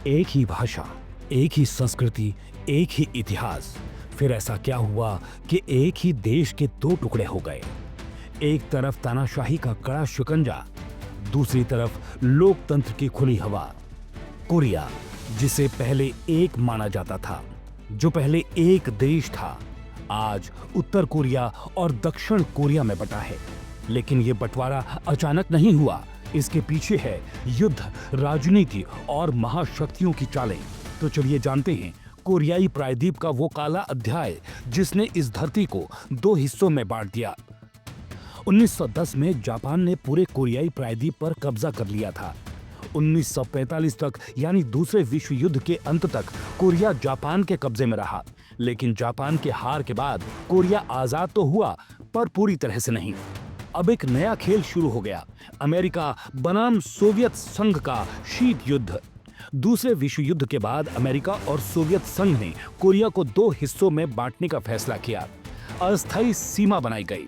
एक ही भाषा, एक ही संस्कृति, एक ही इतिहास। फिर ऐसा क्या हुआ कि एक ही देश के दो टुकड़े हो गए। एक तरफ तानाशाही का कड़ा शिकंजा, दूसरी तरफ लोकतंत्र की खुली हवा। कोरिया, जिसे पहले एक माना जाता था, जो पहले एक देश था, आज उत्तर कोरिया और दक्षिण कोरिया में बटा है। लेकिन यह बंटवारा अचानक नहीं हुआ। इसके पीछे है युद्ध, राजनीति और महाशक्तियों की चालें। तो चलिए जानते हैं कोरियाई प्रायद्वीप का वो काला अध्याय जिसने इस धरती को दो हिस्सों में बांट दिया। 1910 में जापान ने पूरे कोरियाई प्रायद्वीप पर कब्जा कर लिया था। 1945 तक यानी दूसरे विश्व युद्ध के अंत तक कोरिया जापान के कब्जे में रहा। लेकिन जापान के हार के बाद कोरिया आजाद तो हुआ, पर पूरी तरह से नहीं। अब एक नया खेल शुरू हो गया। अमेरिका बनाम सोवियत संघ का शीत युद्ध। दूसरे विश्व युद्ध के बाद अमेरिका और सोवियत संघ ने कोरिया को दो हिस्सों में बांटने का फैसला किया। अस्थायी सीमा बनाई गई।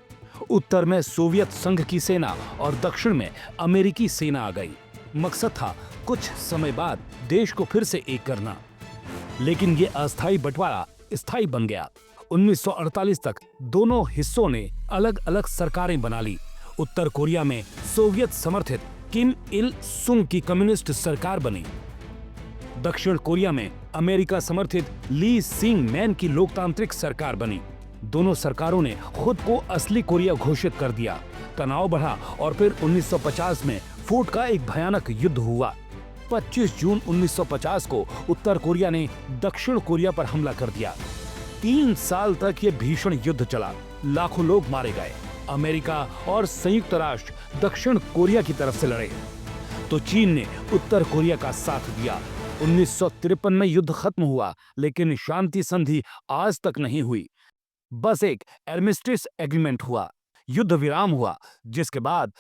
उत्तर में सोवियत संघ की सेना और दक्षिण में अमेरिकी सेना आ गई। मकसद था कुछ समय बाद देश को फिर से एक करना। लेकिन ये अस्थायी बंटवारा स्थायी बन गया। 1948 तक दोनों हिस्सों ने अलग अलग सरकारें बना ली। उत्तर कोरिया में सोवियत समर्थित किम इल सुंग की कम्युनिस्ट सरकार बनी। दक्षिण कोरिया में अमेरिका समर्थित ली सिंग मैन की लोकतांत्रिक सरकार बनी। दोनों सरकारों ने खुद को असली कोरिया घोषित कर दिया। तनाव बढ़ा और फिर 1950 में फूट का एक भयानक युद्ध हुआ। 25 जून 1950 को उत्तर कोरिया ने दक्षिण कोरिया पर हमला कर दिया। 3 साल तक ये भीषण युद्ध चला। लाखों लोग मारे गए। अमेरिका और संयुक्त राष्ट्र दक्षिण कोरिया की तरफ से लड़े, तो चीन ने उत्तर कोरिया का साथ दिया। 1953 में युद्ध खत्म हुआ, लेकिन शांति संधि आज तक नहीं हुई। बस एक आर्मिस्टिस एग्रीमेंट हुआ, युद्ध विराम हुआ, जिसके बाद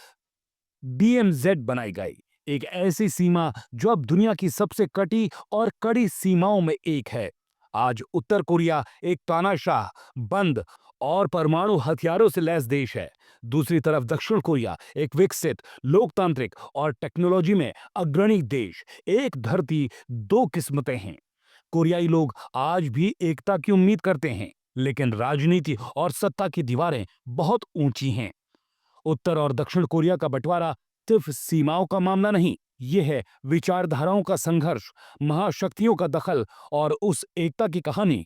DMZ बनाई गई, एक ऐसी सीमा जो अब दुनिया की सबसे कटी और कड़ी सीमाओं में एक है। आज उत्तर कोरिया एक तानाशाह, बंद और परमाणु हथियारों से लैस देश है। दूसरी तरफ दक्षिण कोरिया एक विकसित, लोकतांत्रिक और टेक्नोलॉजी में अग्रणी देश। एक धरती, दो किस्मतें हैं। कोरियाई लोग आज भी एकता की उम्मीद करते हैं, लेकिन राजनीति और सत्ता की दीवारें बहुत ऊंची हैं। उत्तर और दक्षिण कोरिया का बंटवारा सिर्फ सीमाओं का मामला नहीं, ये है विचारधाराओं का संघर्ष, महाशक्तियों का दखल और उस एकता की कहानी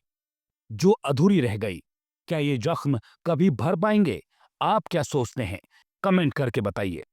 जो अधूरी रह गई। क्या ये जख्म कभी भर पाएंगे? आप क्या सोचते हैं? कमेंट करके बताइए।